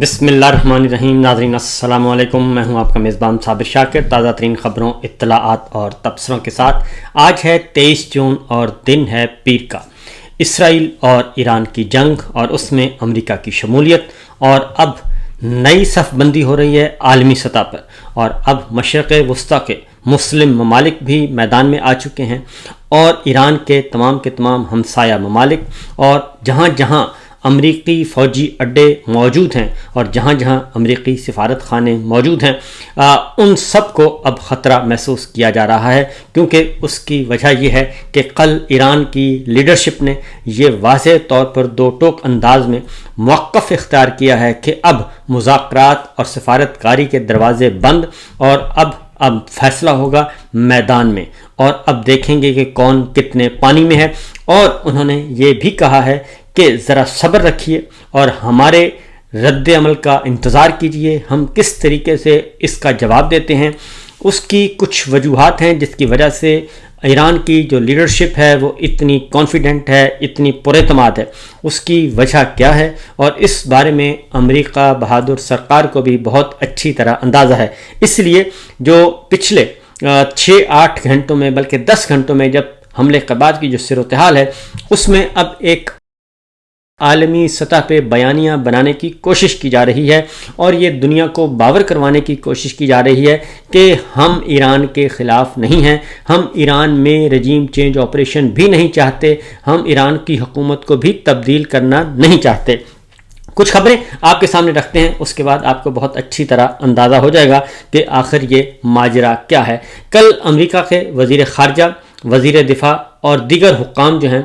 بسم اللہ الرحمن الرحیم. ناظرین السلام علیکم. میں ہوں آپ کا میزبان صابر شاکر. تازہ ترین خبروں، اطلاعات اور تبصروں کے ساتھ آج ہے 23 جون اور دن ہے پیر کا. اسرائیل اور ایران کی جنگ اور اس میں امریکہ کی شمولیت، اور اب نئی صف بندی ہو رہی ہے عالمی سطح پر، اور اب مشرق وسطیٰ کے مسلم ممالک بھی میدان میں آ چکے ہیں، اور ایران کے تمام ہمسایہ ممالک، اور جہاں جہاں امریکی فوجی اڈے موجود ہیں اور جہاں جہاں امریکی سفارت خانے موجود ہیں، ان سب کو اب خطرہ محسوس کیا جا رہا ہے، کیونکہ اس کی وجہ یہ ہے کہ کل ایران کی لیڈرشپ نے یہ واضح طور پر دو ٹوک انداز میں موقف اختیار کیا ہے کہ اب مذاکرات اور سفارت کاری کے دروازے بند، اور اب فیصلہ ہوگا میدان میں، اور اب دیکھیں گے کہ کون کتنے پانی میں ہے. اور انہوں نے یہ بھی کہا ہے کہ ذرا صبر رکھیے اور ہمارے رد عمل کا انتظار کیجئے، ہم کس طریقے سے اس کا جواب دیتے ہیں. اس کی کچھ وجوہات ہیں جس کی وجہ سے ایران کی جو لیڈرشپ ہے وہ اتنی کانفیڈنٹ ہے، اتنی پراعتماد ہے. اس کی وجہ کیا ہے، اور اس بارے میں امریکہ بہادر سرکار کو بھی بہت اچھی طرح اندازہ ہے. اس لیے جو پچھلے 6-8 گھنٹوں میں بلکہ 10 گھنٹوں میں جب حملے کے بعد کی جو صورتحال ہے، اس میں اب ایک عالمی سطح پہ بیانیہ بنانے کی کوشش کی جا رہی ہے، اور یہ دنیا کو باور کروانے کی کوشش کی جا رہی ہے کہ ہم ایران کے خلاف نہیں ہیں، ہم ایران میں رجیم چینج آپریشن بھی نہیں چاہتے، ہم ایران کی حکومت کو بھی تبدیل کرنا نہیں چاہتے. کچھ خبریں آپ کے سامنے رکھتے ہیں، اس کے بعد آپ کو بہت اچھی طرح اندازہ ہو جائے گا کہ آخر یہ ماجرا کیا ہے. کل امریکہ کے وزیر خارجہ، وزیر دفاع اور دیگر حکام جو ہیں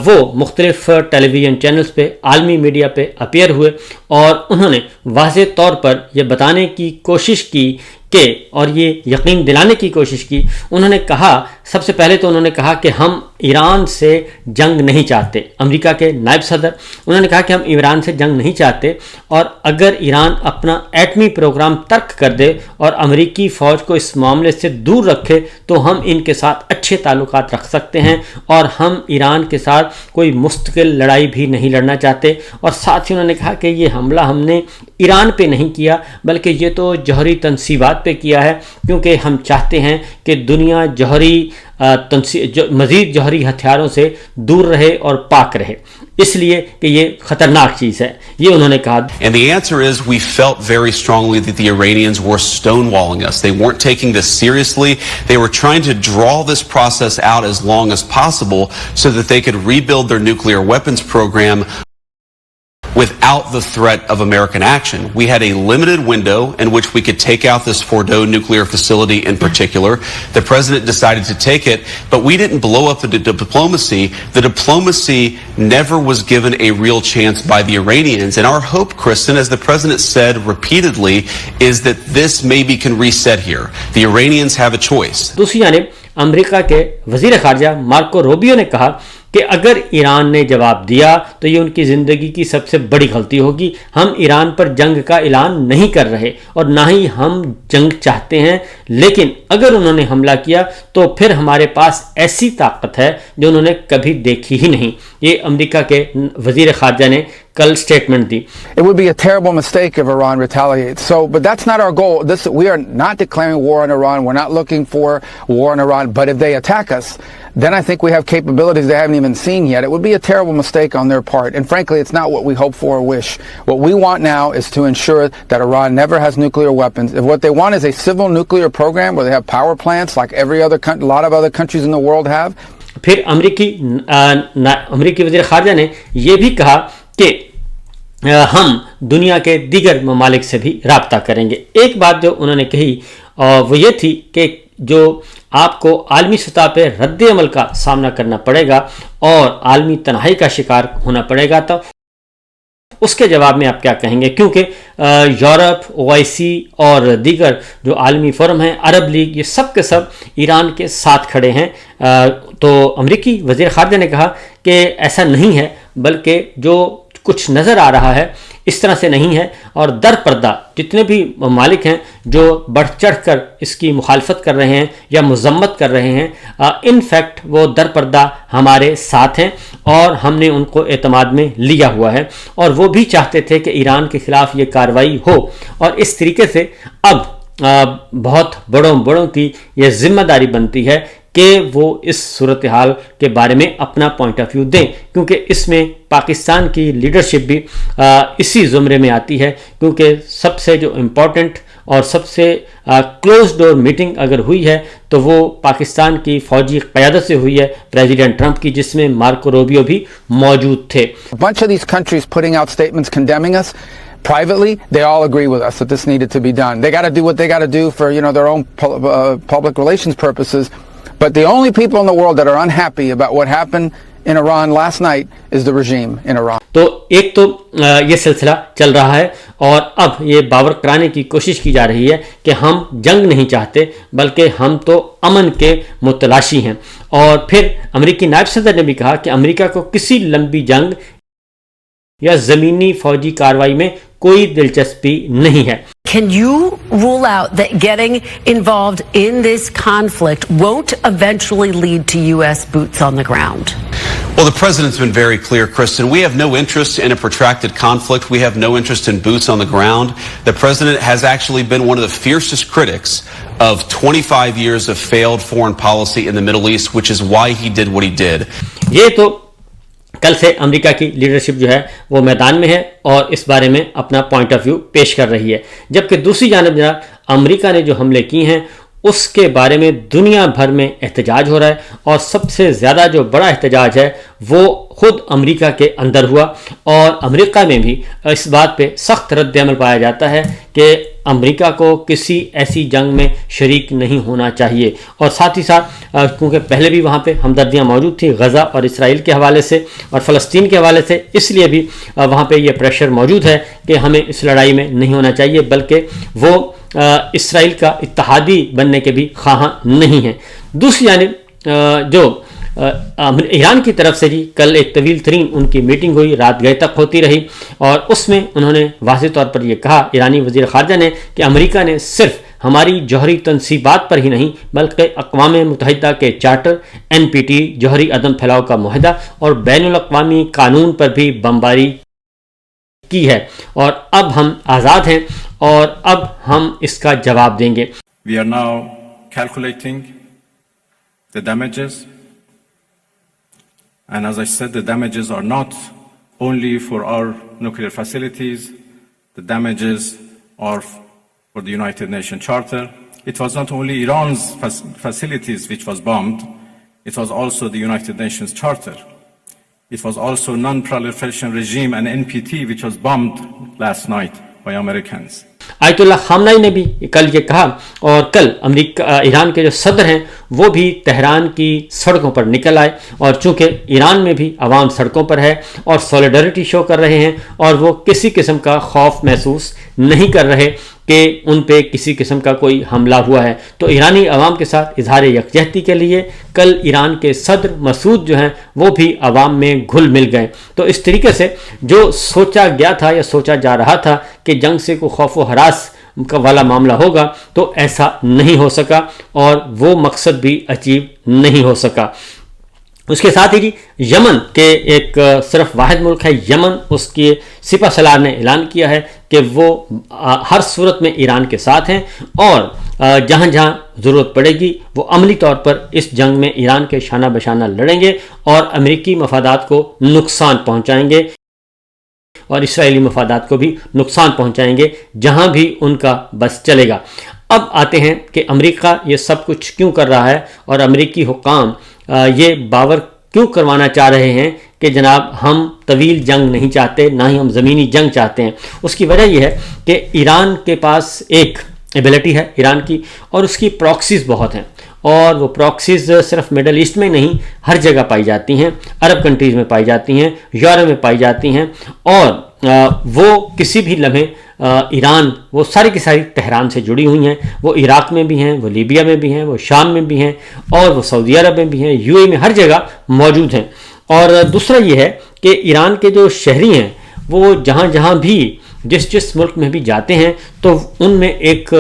وہ مختلف ٹیلی ویژن چینلز پہ، عالمی میڈیا پہ اپیئر ہوئے، اور انہوں نے واضح طور پر یہ بتانے کی کوشش کی کہ، اور یہ یقین دلانے کی کوشش کی، انہوں نے کہا، سب سے پہلے تو انہوں نے کہا کہ ہم ایران سے جنگ نہیں چاہتے. امریکہ کے نائب صدر انہوں نے کہا کہ ہم ایران سے جنگ نہیں چاہتے، اور اگر ایران اپنا ایٹمی پروگرام ترک کر دے اور امریکی فوج کو اس معاملے سے دور رکھے تو ہم ان کے ساتھ اچھے تعلقات رکھ سکتے ہیں، اور ہم ایران کے ساتھ کوئی مستقل لڑائی بھی نہیں لڑنا چاہتے. اور ساتھ ہی انہوں نے کہا کہ یہ حملہ ہم نے ایران پہ نہیں کیا بلکہ یہ تو جوہری تنصیبات پہ کیا ہے، کیونکہ ہم چاہتے ہیں کہ دنیا مزید جوہری ہتھیاروں سے دور رہے اور پاک رہے، اس لیے کہ یہ خطرناک چیز ہے، یہ انہوں نے کہا. And the answer is we felt very strongly that the Iranians were stonewalling us. They weren't taking this seriously. They were trying to draw this process out as long as possible so that they could rebuild their nuclear weapons program without the threat of American action. We had a limited window in which we could take out this Fordo nuclear facility in particular. The president decided to take it, but we didn't blow up the diplomacy. The diplomacy never was given a real chance by the Iranians. And our hope, Kristen, as the president said repeatedly, is that this maybe can reset here. The Iranians have a choice. دوسری جانب امریکہ کے وزیر خارجہ Marco Rubio نے کہا کہ اگر ایران نے جواب دیا تو یہ ان کی زندگی کی سب سے بڑی غلطی ہوگی. ہم ایران پر جنگ کا اعلان نہیں کر رہے اور نہ ہی ہم جنگ چاہتے ہیں، لیکن اگر انہوں نے حملہ کیا تو پھر ہمارے پاس ایسی طاقت ہے جو انہوں نے کبھی دیکھی ہی نہیں. یہ امریکہ کے وزیر خارجہ نے کل statement the. It would be a terrible mistake if Iran retaliates. But that's not our goal. We are not declaring war on Iran. We're not looking for war on Iran. But if they attack us, then I think we have capabilities they haven't even seen yet. It would be a terrible mistake on their part. And frankly, it's not what we hope for or wish. What we want now is to ensure that Iran never has nuclear weapons. If what they want is a civil nuclear program where they have power plants like a lot of other countries in the world have. پھر امریکی وزیر خارجہ نے یہ بھی کہا کہ ہم دنیا کے دیگر ممالک سے بھی رابطہ کریں گے. ایک بات جو انہوں نے کہی وہ یہ تھی کہ جو آپ کو عالمی سطح پہ رد عمل کا سامنا کرنا پڑے گا اور عالمی تنہائی کا شکار ہونا پڑے گا، تو اس کے جواب میں آپ کیا کہیں گے؟ کیونکہ یورپ، OIC اور دیگر جو عالمی فورم ہیں، عرب لیگ، یہ سب کے سب ایران کے ساتھ کھڑے ہیں. تو امریکی وزیر خارجہ نے کہا کہ ایسا نہیں ہے، بلکہ جو کچھ نظر آ رہا ہے اس طرح سے نہیں ہے، اور در پردہ جتنے بھی ممالک ہیں جو بڑھ چڑھ کر اس کی مخالفت کر رہے ہیں یا مذمت کر رہے ہیں، ان فیکٹ وہ در پردہ ہمارے ساتھ ہیں اور ہم نے ان کو اعتماد میں لیا ہوا ہے، اور وہ بھی چاہتے تھے کہ ایران کے خلاف یہ کارروائی ہو، اور اس طریقے سے اب بہت بڑوں کی یہ ذمہ داری بنتی ہے کہ وہ اس صورتحال کے بارے میں اپنا پوائنٹ آف ویو دیں، کیونکہ اس میں پاکستان کی لیڈرشپ بھی اسی زمرے میں آتی ہے، کیونکہ سب سے جو امپورٹنٹ اور سب سے کلوز ڈور میٹنگ اگر ہوئی ہے تو وہ پاکستان کی فوجی قیادت سے ہوئی ہے پریزیڈنٹ ٹرمپ کی، جس میں مارکو روبیو بھی موجود تھے. A bunch of these countries putting out statements condemning us. Privately, they all agree with us that this needed to be done. They got to do what they got to do for, their own public relations purposes. But the only people in the world that are unhappy about what happened in Iran last night is the regime in Iran. تو ایک تو یہ سلسلہ چل رہا ہے، اور اب یہ باور کرانے کی کوشش کی جا رہی ہے کہ ہم جنگ نہیں چاہتے بلکہ ہم تو امن کے متلاشی ہیں، اور پھر امریکی نائب صدر نے بھی کہا کہ امریکہ کو کسی لمبی جنگ یا زمینی فوجی کارروائی میں کوئی دلچسپی نہیں ہے. Can you rule out that getting involved in this conflict won't eventually lead to U.S. boots on the ground? Well, the president's been very clear, Kristen. We have no interest in a protracted conflict. We have no interest in boots on the ground. The president has actually been one of the fiercest critics of 25 years of failed foreign policy in the Middle East, which is why he did what he did. یہ تو کل سے امریکہ کی leadership جو ہے وہ میدان میں ہے اور اس بارے میں اپنا پوائنٹ آف ویو پیش کر رہی ہے، جبکہ دوسری جانب امریکہ نے جو حملے کی ہیں اس کے بارے میں دنیا بھر میں احتجاج ہو رہا ہے، اور سب سے زیادہ جو بڑا احتجاج ہے وہ خود امریکہ کے اندر ہوا، اور امریکہ میں بھی اس بات پہ سخت رد عمل پایا جاتا ہے کہ امریکہ کو کسی ایسی جنگ میں شریک نہیں ہونا چاہیے. اور ساتھ ہی ساتھ کیونکہ پہلے بھی وہاں پہ ہمدردیاں موجود تھیں غزہ اور اسرائیل کے حوالے سے اور فلسطین کے حوالے سے، اس لیے بھی وہاں پہ یہ پریشر موجود ہے کہ ہمیں اس لڑائی میں نہیں ہونا چاہیے، بلکہ وہ اسرائیل کا اتحادی بننے کے بھی خواہاں نہیں ہیں. دوسری جانب جو ایران کی طرف سے کل ایک طویل ترین ان کی میٹنگ ہوئی، رات گئے تک ہوتی رہی، اور اس میں انہوں نے واضح طور پر یہ کہا ایرانی وزیر خارجہ نے کہ امریکہ نے صرف ہماری جوہری تنصیبات پر ہی نہیں بلکہ اقوام متحدہ کے چارٹر، NPT، جوہری عدم پھیلاؤ کا معاہدہ اور بین الاقوامی قانون پر بھی بمباری کی ہے، اور اب ہم آزاد ہیں اور اب ہم اس کا جواب دیں گے. We are now calculating the damages. And as I said, the damages are not only for our nuclear facilities, the damages are for the United Nations Charter. It was not only Iran's facilities which was bombed, it was also the United Nations Charter. It was also non-proliferation regime and NPT which was bombed last night by Americans. آیت اللہ خامنائی نے بھی کل یہ کہا، اور کل ایران کے جو صدر ہیں وہ بھی تہران کی سڑکوں پر نکل آئے، اور چونکہ ایران میں بھی عوام سڑکوں پر ہے اور سولیڈرٹی شو کر رہے ہیں، اور وہ کسی قسم کا خوف محسوس نہیں کر رہے کہ ان پہ کسی قسم کا کوئی حملہ ہوا ہے. تو ایرانی عوام کے ساتھ اظہار یکجہتی کے لیے کل ایران کے صدر مسعود جو ہیں وہ بھی عوام میں گھل مل گئے. تو اس طریقے سے جو سوچا گیا تھا یا سوچا جا رہا تھا کہ جنگ سے کوئی خوف و ہراس والا معاملہ ہوگا تو ایسا نہیں ہو سکا، اور وہ مقصد بھی اچیو نہیں ہو سکا. اس کے ساتھ ہی یمن کے ایک صرف واحد ملک ہے یمن، اس کے سپہ سالار نے اعلان کیا ہے کہ وہ ہر صورت میں ایران کے ساتھ ہیں، اور جہاں جہاں ضرورت پڑے گی وہ عملی طور پر اس جنگ میں ایران کے شانہ بشانہ لڑیں گے اور امریکی مفادات کو نقصان پہنچائیں گے اور اسرائیلی مفادات کو بھی نقصان پہنچائیں گے جہاں بھی ان کا بس چلے گا. اب آتے ہیں کہ امریکہ یہ سب کچھ کیوں کر رہا ہے، اور امریکی حکام یہ باور کیوں کروانا چاہ رہے ہیں کہ جناب ہم طویل جنگ نہیں چاہتے، نہ ہی ہم زمینی جنگ چاہتے ہیں. اس کی وجہ یہ ہے کہ ایران کے پاس ایک ایبلٹی ہے ایران کی، اور اس کی پراکسیز بہت ہیں، اور وہ پراکسیز صرف مڈل ایسٹ میں نہیں ہر جگہ پائی جاتی ہیں، عرب کنٹریز میں پائی جاتی ہیں، یورپ میں پائی جاتی ہیں، اور وہ کسی بھی لمحے ایران وہ ساری کی ساری تہران سے جڑی ہوئی ہیں. وہ عراق میں بھی ہیں، وہ لیبیا میں بھی ہیں، وہ شام میں بھی ہیں، اور وہ سعودی عرب میں بھی ہیں، UAE میں ہر جگہ موجود ہیں. اور دوسرا یہ ہے کہ ایران کے جو شہری ہیں وہ جہاں جہاں بھی جس ملک میں بھی جاتے ہیں تو ان میں ایک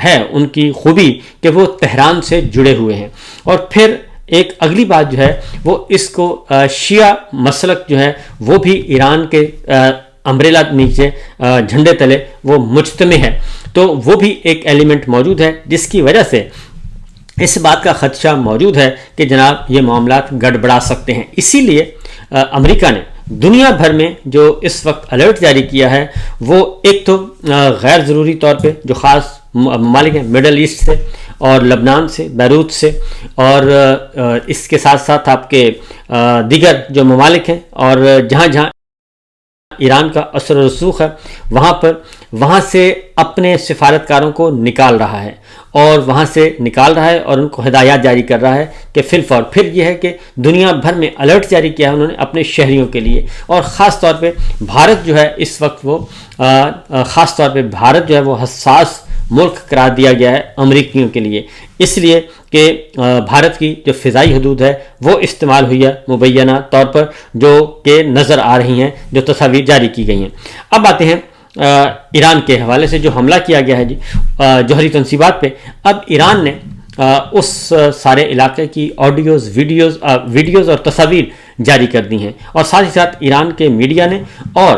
ہے ان کی خوبی کہ وہ تہران سے جڑے ہوئے ہیں. اور پھر ایک اگلی بات جو ہے وہ اس کو شیعہ مسلک جو ہے وہ بھی ایران کے امبریلا نیچے جھنڈے تلے وہ مجتمع ہے. تو وہ بھی ایک ایلیمنٹ موجود ہے جس کی وجہ سے اس بات کا خدشہ موجود ہے کہ جناب یہ معاملات گڑبڑا سکتے ہیں. اسی لیے امریکہ نے دنیا بھر میں جو اس وقت الرٹ جاری کیا ہے وہ ایک تو غیر ضروری طور پہ جو خاص ممالک ہیں مڈل ایسٹ سے اور لبنان سے، بیروت سے، اور اس کے ساتھ ساتھ آپ کے دیگر جو ممالک ہیں اور جہاں جہاں ایران کا اثر و رسوخ ہے وہاں سے اپنے سفارتکاروں کو نکال رہا ہے اور وہاں سے نکال رہا ہے اور ان کو ہدایات جاری کر رہا ہے کہ فی الفور. پھر یہ ہے کہ دنیا بھر میں الرٹ جاری کیا ہے انہوں نے اپنے شہریوں کے لیے، اور خاص طور پہ بھارت جو ہے اس وقت وہ بھارت جو ہے وہ حساس ملک قرار دیا گیا ہے امریکیوں کے لیے، اس لیے کہ بھارت کی جو فضائی حدود ہے وہ استعمال ہوئی ہے مبینہ طور پر جو کہ نظر آ رہی ہیں، جو تصاویر جاری کی گئی ہیں. اب آتے ہیں ایران کے حوالے سے جو حملہ کیا گیا ہے جی جوہری تنصیبات پہ. اب ایران نے اس سارے علاقے کی آڈیوز، ویڈیوز اور تصاویر جاری کر دی ہیں، اور ساتھ ہی ساتھ ایران کے میڈیا نے اور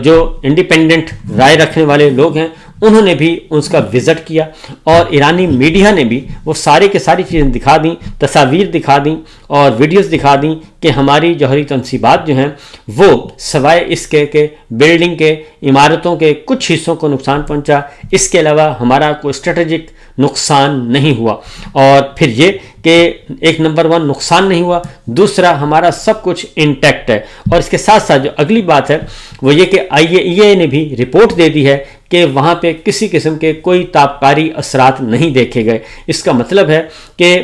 جو انڈیپینڈنٹ رائے رکھنے والے لوگ ہیں انہوں نے بھی اس کا وزٹ کیا، اور ایرانی میڈیا نے بھی وہ سارے کے ساری چیزیں دکھا دیں، تصاویر دکھا دیں اور ویڈیوز دکھا دیں کہ ہماری جوہری تنصیبات جو ہیں وہ سوائے اس کے کہ بلڈنگ کے، عمارتوں کے کچھ حصوں کو نقصان پہنچا، اس کے علاوہ ہمارا کوئی اسٹریٹجک نقصان نہیں ہوا. اور پھر یہ کہ ایک نمبر 1 نقصان نہیں ہوا، دوسرا ہمارا سب کچھ انٹیکٹ ہے. اور اس کے ساتھ ساتھ جو اگلی بات ہے وہ یہ کہ IAEA نے بھی رپورٹ دے دی ہے کہ وہاں پہ کسی قسم کے کوئی تابکاری اثرات نہیں دیکھے گئے. اس کا مطلب ہے کہ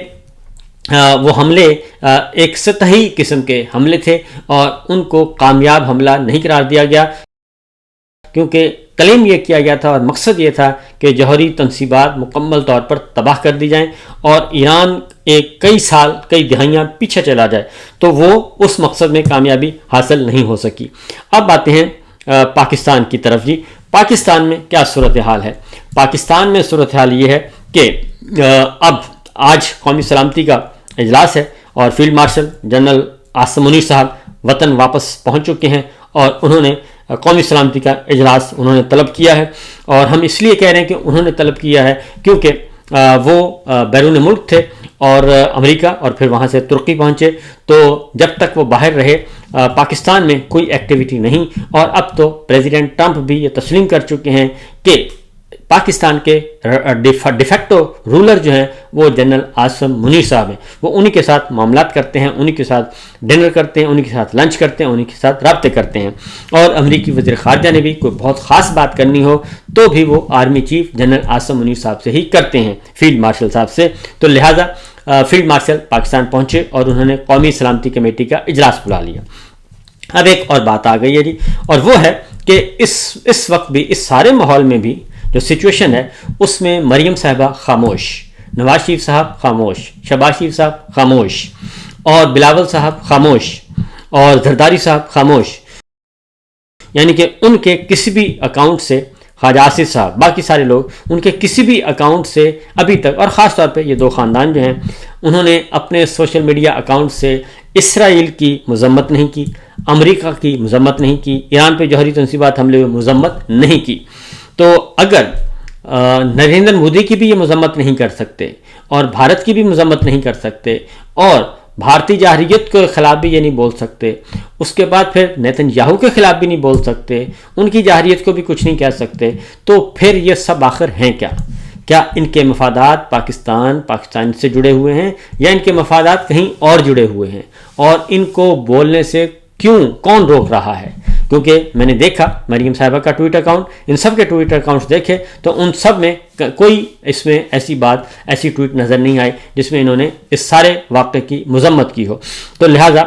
وہ حملے ایک سطحی قسم کے حملے تھے اور ان کو کامیاب حملہ نہیں قرار دیا گیا، کیونکہ کلیم یہ کیا گیا تھا اور مقصد یہ تھا کہ جوہری تنصیبات مکمل طور پر تباہ کر دی جائیں اور ایران ایک کئی دہائیاں پیچھے چلا جائے. تو وہ اس مقصد میں کامیابی حاصل نہیں ہو سکی. اب آتے ہیں پاکستان کی طرف. جی پاکستان میں کیا صورتحال ہے؟ پاکستان میں صورتحال یہ ہے کہ اب آج قومی سلامتی کا اجلاس ہے اور field marshal general Asim Munir صاحب وطن واپس پہنچ چکے ہیں، اور انہوں نے قومی سلامتی کا اجلاس انہوں نے طلب کیا ہے. اور ہم اس لیے کہہ رہے ہیں کہ انہوں نے طلب کیا ہے کیونکہ وہ بیرون ملک تھے اور امریکہ اور پھر وہاں سے ترکی پہنچے، تو جب تک وہ باہر رہے پاکستان میں کوئی ایکٹیویٹی نہیں. اور اب تو پریزیڈنٹ ٹرمپ بھی یہ تسلیم کر چکے ہیں کہ پاکستان کے ڈیفیکٹو رولر جو ہیں وہ جنرل عاصم منیر صاحب ہیں. وہ انہی کے ساتھ معاملات کرتے ہیں، انہی کے ساتھ ڈنر کرتے ہیں، انہی کے ساتھ لنچ کرتے ہیں، انہی کے ساتھ رابطے کرتے ہیں. اور امریکی وزیر خارجہ نے بھی کوئی بہت خاص بات کرنی ہو تو بھی وہ army chief general Asim Munir صاحب سے ہی کرتے ہیں، فیلڈ مارشل صاحب سے. تو لہٰذا فیلڈ مارشل پاکستان پہنچے اور انہوں نے قومی سلامتی کمیٹی کا اجلاس بلا لیا. اب ایک اور بات آ گئی ہے جی، اور وہ ہے کہ اس وقت بھی اس سارے ماحول میں بھی جو سچویشن ہے اس میں مریم صاحبہ خاموش، نواز شریف صاحب خاموش، شہباز شریف صاحب خاموش، اور بلاول صاحب خاموش، اور زرداری صاحب خاموش. یعنی کہ ان کے کسی بھی اکاؤنٹ سے، خواجہ آصف صاحب، باقی سارے لوگ ان کے کسی بھی اکاؤنٹ سے ابھی تک، اور خاص طور پہ یہ دو خاندان جو ہیں انہوں نے اپنے سوشل میڈیا اکاؤنٹ سے اسرائیل کی مذمت نہیں کی، امریکہ کی مذمت نہیں کی، ایران پہ جوہری تنصیبات حملے ہوئے مذمت نہیں کی. تو اگر نریندر مودی کی بھی یہ مذمت نہیں کر سکتے اور بھارت کی بھی مذمت نہیں کر سکتے اور بھارتی جارحیت کے خلاف بھی یہ نہیں بول سکتے، اس کے بعد پھر نیتن یاہو کے خلاف بھی نہیں بول سکتے، ان کی جارحیت کو بھی کچھ نہیں کہہ سکتے، تو پھر یہ سب آخر ہیں کیا ان کے مفادات پاکستان سے جڑے ہوئے ہیں یا ان کے مفادات کہیں اور جڑے ہوئے ہیں؟ اور ان کو بولنے سے کون روک رہا ہے؟ کیونکہ میں نے دیکھا مریم صاحبہ کا ٹویٹر اکاؤنٹ، ان سب کے ٹویٹر اکاؤنٹس دیکھے تو ان سب میں کوئی اس میں ایسی ٹویٹ نظر نہیں آئی جس میں انہوں نے اس سارے واقعے کی مذمت کی ہو. تو لہٰذا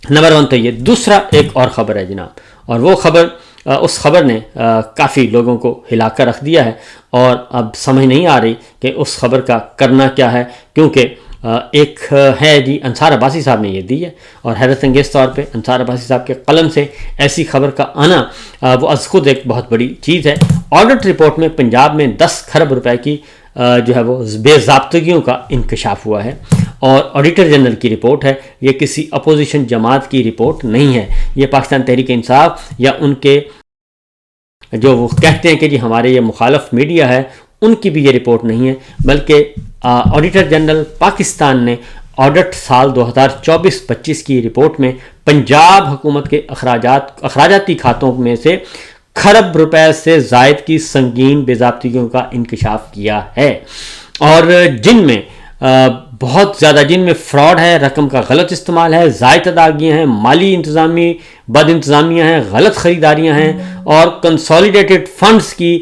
نمبر 1 تو یہ. دوسرا ایک اور خبر ہے جناب، اور وہ اس خبر نے کافی لوگوں کو ہلا کر رکھ دیا ہے، اور اب سمجھ نہیں آ رہی کہ اس خبر کا کرنا کیا ہے، کیونکہ ایک ہے جی انصار عباسی صاحب نے یہ دی ہے، اور حیرت انگیز طور پہ انصار عباسی صاحب کے قلم سے ایسی خبر کا آنا وہ از خود ایک بہت بڑی چیز ہے۔ آڈٹ رپورٹ میں پنجاب میں 10 کھرب روپے کی جو ہے وہ بے ضابطگیوں کا انکشاف ہوا ہے، اور آڈیٹر جنرل کی رپورٹ ہے، یہ کسی اپوزیشن جماعت کی رپورٹ نہیں ہے، یہ پاکستان تحریک انصاف یا ان کے جو وہ کہتے ہیں کہ جی ہمارے یہ مخالف میڈیا ہے ان کی بھی یہ رپورٹ نہیں ہے، بلکہ آڈیٹر جنرل پاکستان نے آڈٹ سال 2024-25 کی رپورٹ میں پنجاب حکومت کے اخراجاتی کھاتوں میں سے کھرب روپے سے زائد کی سنگین بے ضابطگیوں کا انکشاف کیا ہے، اور جن میں بہت زیادہ جن میں فراڈ ہے، رقم کا غلط استعمال ہے، زائد ادائیگیاں ہیں، مالی انتظامی بد انتظامیاں ہیں، غلط خریداریاں ہیں، اور کنسالیڈیٹڈ فنڈز کی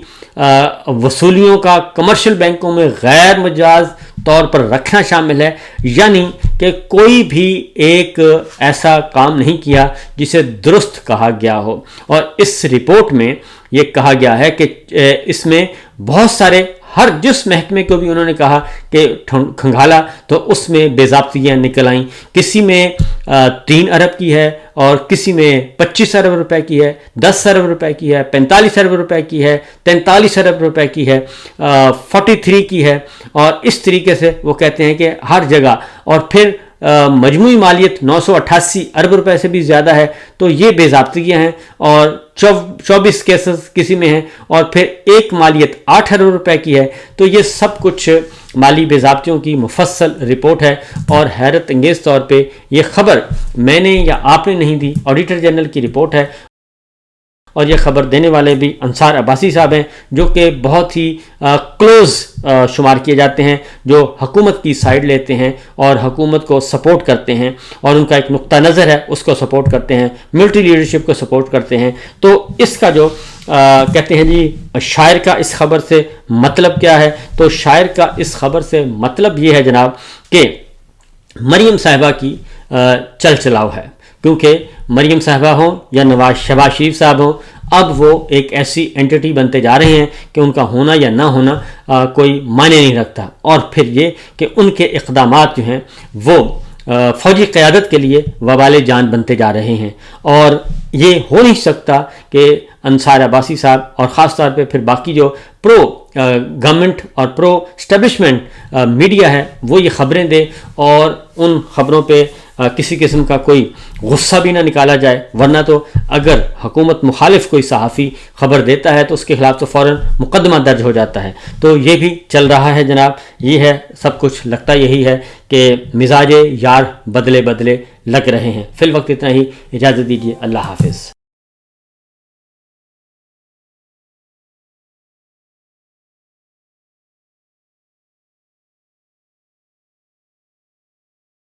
وصولیوں کا کمرشل بینکوں میں غیر مجاز طور پر رکھنا شامل ہے، یعنی کہ کوئی بھی ایک ایسا کام نہیں کیا جسے درست کہا گیا ہو۔ اور اس رپورٹ میں یہ کہا گیا ہے کہ اس میں بہت سارے ہر جس محکمے کو بھی انہوں نے کہا کہ کھنگالا تو اس میں بے ضابطگیاں نکل آئیں، کسی میں 3 ارب کی ہے، اور کسی میں 25 ارب روپے کی ہے، 10 ارب روپے کی ہے، 45 ارب روپے کی ہے، 43 ارب روپے کی ہے، 43 کی ہے، اور اس طریقے سے وہ کہتے ہیں کہ ہر جگہ، اور پھر مجموعی مالیت 988 ارب روپے سے بھی زیادہ ہے، تو یہ بے ضابطگیاں ہیں، اور 24 کیسز کسی میں ہیں، اور پھر ایک مالیت 8 ارب روپے کی ہے، تو یہ سب کچھ مالی بے ضابطیوں کی مفصل رپورٹ ہے۔ اور حیرت انگیز طور پہ یہ خبر میں نے یا آپ نے نہیں دی، آڈیٹر جنرل کی رپورٹ ہے، اور یہ خبر دینے والے بھی انصار عباسی صاحب ہیں، جو کہ بہت ہی کلوز شمار کیے جاتے ہیں، جو حکومت کی سائیڈ لیتے ہیں اور حکومت کو سپورٹ کرتے ہیں، اور ان کا ایک نقطہ نظر ہے اس کو سپورٹ کرتے ہیں، ملٹری لیڈرشپ کو سپورٹ کرتے ہیں۔ تو اس کا جو کہتے ہیں جی شاعر کا اس خبر سے مطلب کیا ہے، تو شاعر کا اس خبر سے مطلب یہ ہے جناب کہ مریم صاحبہ کی چل چلاؤ ہے، کیونکہ مریم صاحبہ ہوں یا شہباز شریف صاحب ہوں، اب وہ ایک ایسی اینٹی بنتے جا رہے ہیں کہ ان کا ہونا یا نہ ہونا کوئی معنی نہیں رکھتا، اور پھر یہ کہ ان کے اقدامات جو ہیں وہ فوجی قیادت کے لیے وبال جان بنتے جا رہے ہیں، اور یہ ہو نہیں سکتا کہ انصار عباسی صاحب اور خاص طور پہ پھر باقی جو پرو گورنمنٹ اور پرو اسٹیبلشمنٹ میڈیا ہے وہ یہ خبریں دے، اور ان خبروں پہ کسی قسم کا کوئی غصہ بھی نہ نکالا جائے، ورنہ تو اگر حکومت مخالف کوئی صحافی خبر دیتا ہے تو اس کے خلاف تو فوراً مقدمہ درج ہو جاتا ہے۔ تو یہ بھی چل رہا ہے جناب، یہ ہے سب کچھ، لگتا یہی ہے کہ مزاج یار بدلے بدلے لگ رہے ہیں۔ فی الوقت اتنا ہی، اجازت دیجیے، اللہ حافظ۔